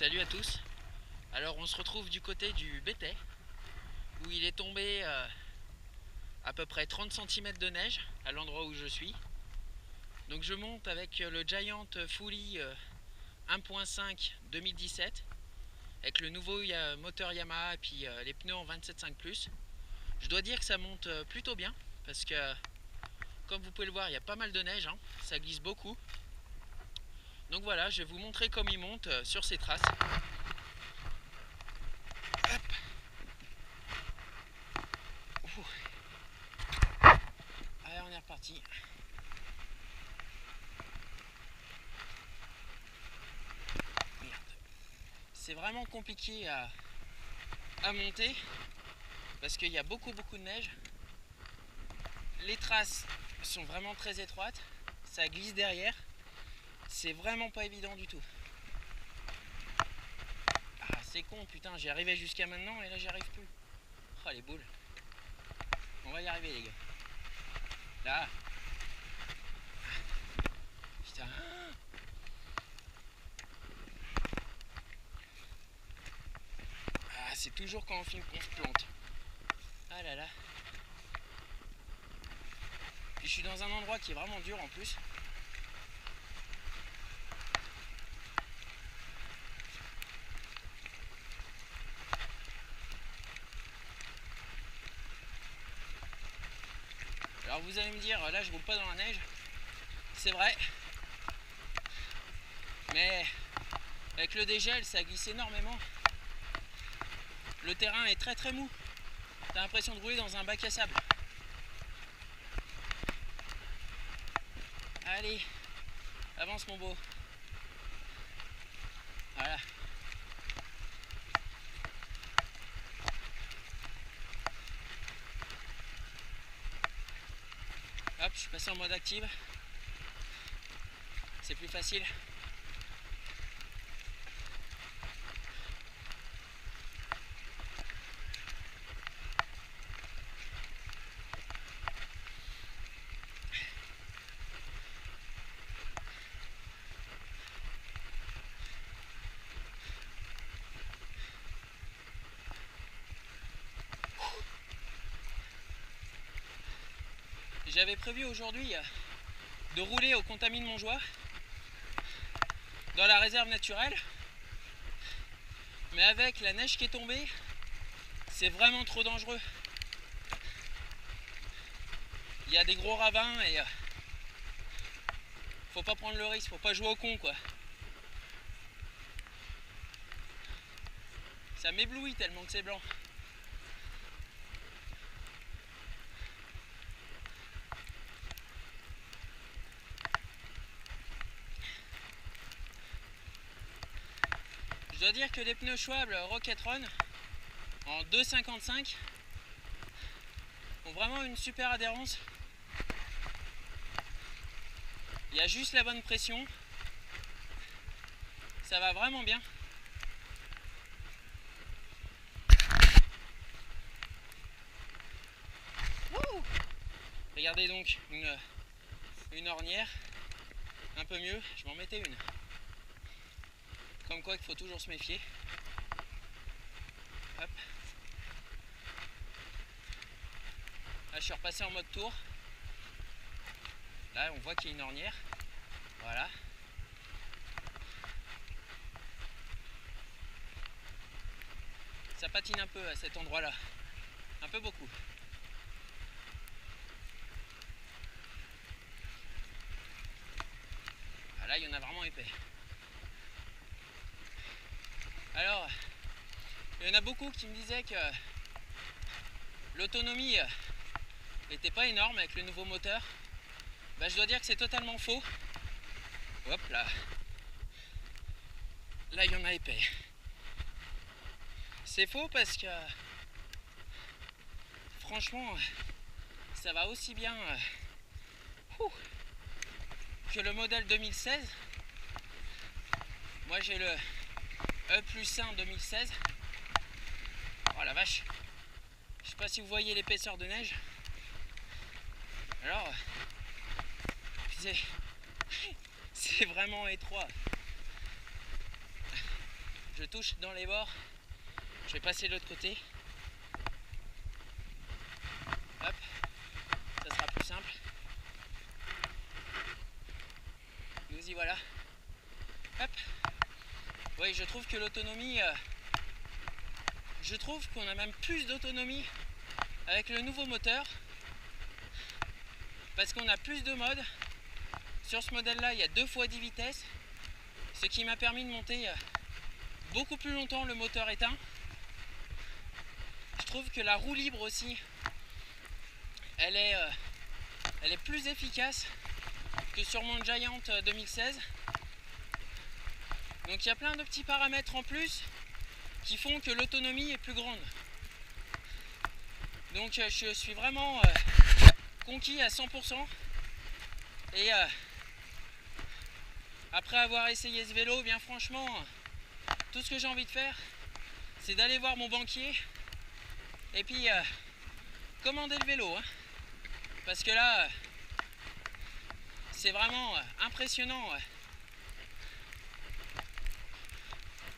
Salut à tous. Alors on se retrouve du côté du Béthai où il est tombé à peu près 30 cm de neige à l'endroit où je suis. Donc je monte avec le Giant Fully 1.5 2017 avec le nouveau moteur Yamaha et puis les pneus en 27.5+. Je dois dire que ça monte plutôt bien parce que comme vous pouvez le voir il y a pas mal de neige, hein, ça glisse beaucoup. Donc voilà, je vais vous montrer comment il monte sur ces traces. Hop. Allez, on est reparti. C'est vraiment compliqué à monter parce qu'il y a beaucoup de neige. Les traces sont vraiment très étroites, ça glisse derrière, c'est vraiment pas évident du tout. Ah, c'est con, putain, j'y arrivais jusqu'à maintenant et là j'y arrive plus. Oh les boules. On va y arriver les gars. Là. Putain. Ah, c'est toujours quand on filme qu'on se plante. Ah là là. Puis je suis dans un endroit qui est vraiment dur en plus. Alors vous allez me dire, là je roule pas dans la neige. C'est vrai. Mais avec le dégel, ça glisse énormément. Le terrain est très mou. T'as l'impression de rouler dans un bac à sable. Allez, avance mon beau. Voilà. Hop, je suis passé en mode active. C'est plus facile. J'avais prévu aujourd'hui de rouler au Contamine Montjoie dans la réserve naturelle, mais avec la neige qui est tombée, c'est vraiment trop dangereux. Il y a des gros ravins et faut pas prendre le risque, faut pas jouer au con quoi. Ça m'éblouit tellement que c'est blanc. Je dois dire que les pneus Schwab Rocket Run en 2,55 ont vraiment une super adhérence. Il y a juste la bonne pression. Ça va vraiment bien. Wouh! Regardez donc une ornière. Un peu mieux, je m'en mettais une. Comme quoi qu'il faut toujours se méfier. Hop. Là je suis repassé en mode tour. Là on voit qu'il y a une ornière. Voilà. Ça patine un peu à cet endroit là. Un peu beaucoup. Ah, là il y en a vraiment épais. Alors, il y en a beaucoup qui me disaient que l'autonomie n'était pas énorme avec le nouveau moteur. Bah, je dois dire que c'est totalement faux. Hop là. Là, il y en a épais. C'est faux parce que franchement, ça va aussi bien que le modèle 2016. Moi, j'ai le E+1 2016. Oh la vache. Je sais pas si vous voyez l'épaisseur de neige. Alors, c'est vraiment étroit. je touche dans les bords. Je vais passer de l'autre côté. Hop, ça sera plus simple. Nous y voilà. Hop. Oui, je trouve que l'autonomie, je trouve qu'on a même plus d'autonomie avec le nouveau moteur parce qu'on a plus de modes. Sur ce modèle là il y a 2 fois 10 vitesses, ce qui m'a permis de monter beaucoup plus longtemps le moteur éteint. Je trouve que la roue libre aussi elle est plus efficace que sur mon Giant 2016. Donc il y a plein de petits paramètres en plus qui font que l'autonomie est plus grande. Donc je suis vraiment conquis à 100%. Et après avoir essayé ce vélo, bien franchement, tout ce que j'ai envie de faire, c'est d'aller voir mon banquier et puis commander le vélo. Hein. Parce que là, c'est vraiment impressionnant.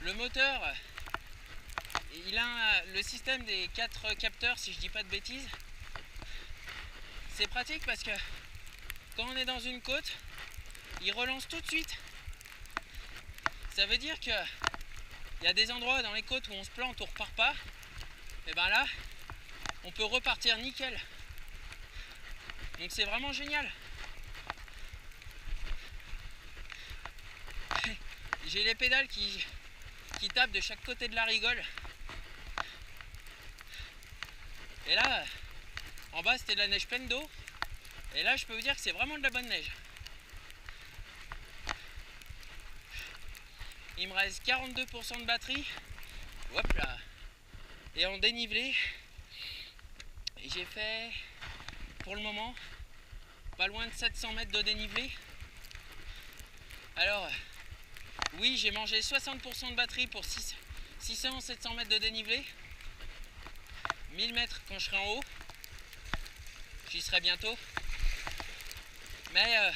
Le moteur, il a le système des 4 capteurs, si je dis pas de bêtises. C'est pratique parce que quand on est dans une côte, il relance tout de suite. Ça veut dire que il y a des endroits dans les côtes où on se plante, on repart pas. Et ben là, on peut repartir nickel. Donc c'est vraiment génial. J'ai les pédales qui tapent de chaque côté de la rigole. Et là, en bas c'était de la neige pleine d'eau. Et là je peux vous dire que c'est vraiment de la bonne neige. Il me reste 42% de batterie. Hop là. Et en dénivelé, j'ai fait pour le moment pas loin de 700 mètres de dénivelé. Alors oui, j'ai mangé 60% de batterie pour 600-700 mètres de dénivelé. 1000 mètres quand je serai en haut. J'y serai bientôt. Mais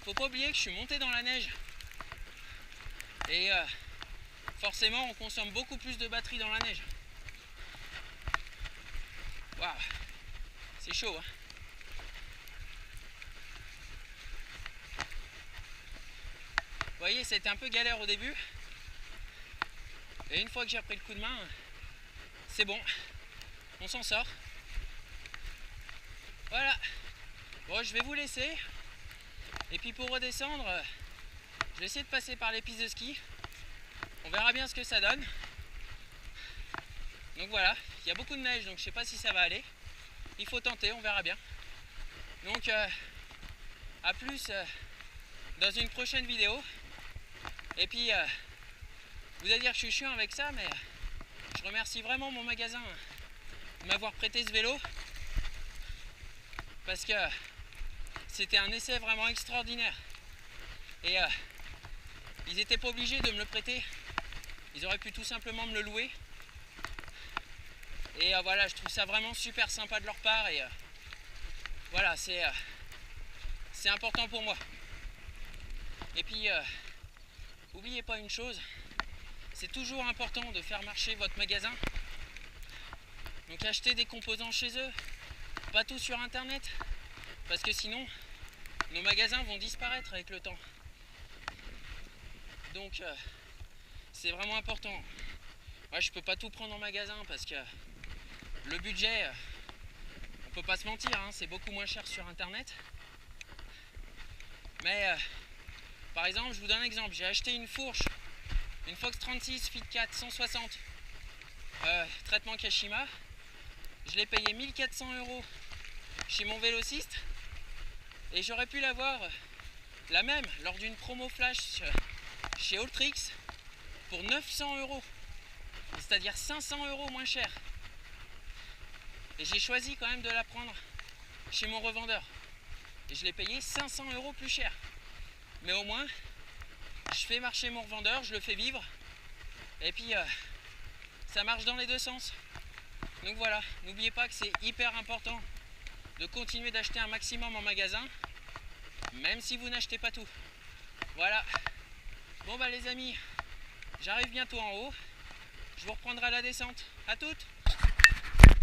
faut pas oublier que je suis monté dans la neige. Et forcément on consomme beaucoup plus de batterie dans la neige. Waouh, c'est chaud hein. Vous voyez, c'était un peu galère au début. Et une fois que j'ai repris le coup de main, c'est bon, on s'en sort. Voilà. Bon, je vais vous laisser. Et puis pour redescendre, je vais essayer de passer par les pistes de ski. On verra bien ce que ça donne. Donc voilà, il y a beaucoup de neige, donc je sais pas si ça va aller. Il faut tenter, on verra bien. Donc à plus dans une prochaine vidéo. Et puis vous allez dire que je suis chiant avec ça, mais je remercie vraiment mon magasin de m'avoir prêté ce vélo. Parce que c'était un essai vraiment extraordinaire. Et ils n'étaient pas obligés de me le prêter. Ils auraient pu tout simplement me le louer. Et voilà, je trouve ça vraiment super sympa de leur part. Et voilà, c'est important pour moi. Et puis, n'oubliez pas une chose, c'est toujours important de faire marcher votre magasin. Donc achetez des composants chez eux, pas tout sur internet. Parce que sinon, nos magasins vont disparaître avec le temps. Donc c'est vraiment important. Moi je peux pas tout prendre en magasin parce que le budget, on peut pas se mentir, hein, c'est beaucoup moins cher sur internet. Mais par exemple, je vous donne un exemple, j'ai acheté une fourche, une Fox 36 Fit 4 160 traitement Kashima. Je l'ai payé 1400 € chez mon vélociste. Et j'aurais pu l'avoir la même lors d'une promo flash chez Alltrix pour 900 €, c'est-à-dire 500 € moins cher. Et j'ai choisi quand même de la prendre chez mon revendeur. Et je l'ai payé 500 € plus cher. Mais au moins, je fais marcher mon revendeur, je le fais vivre. Et puis, ça marche dans les deux sens. Donc voilà, n'oubliez pas que c'est hyper important de continuer d'acheter un maximum en magasin, même si vous n'achetez pas tout. Voilà. Bon bah les amis, J'arrive bientôt en haut. Je vous reprendrai à la descente. À toutes!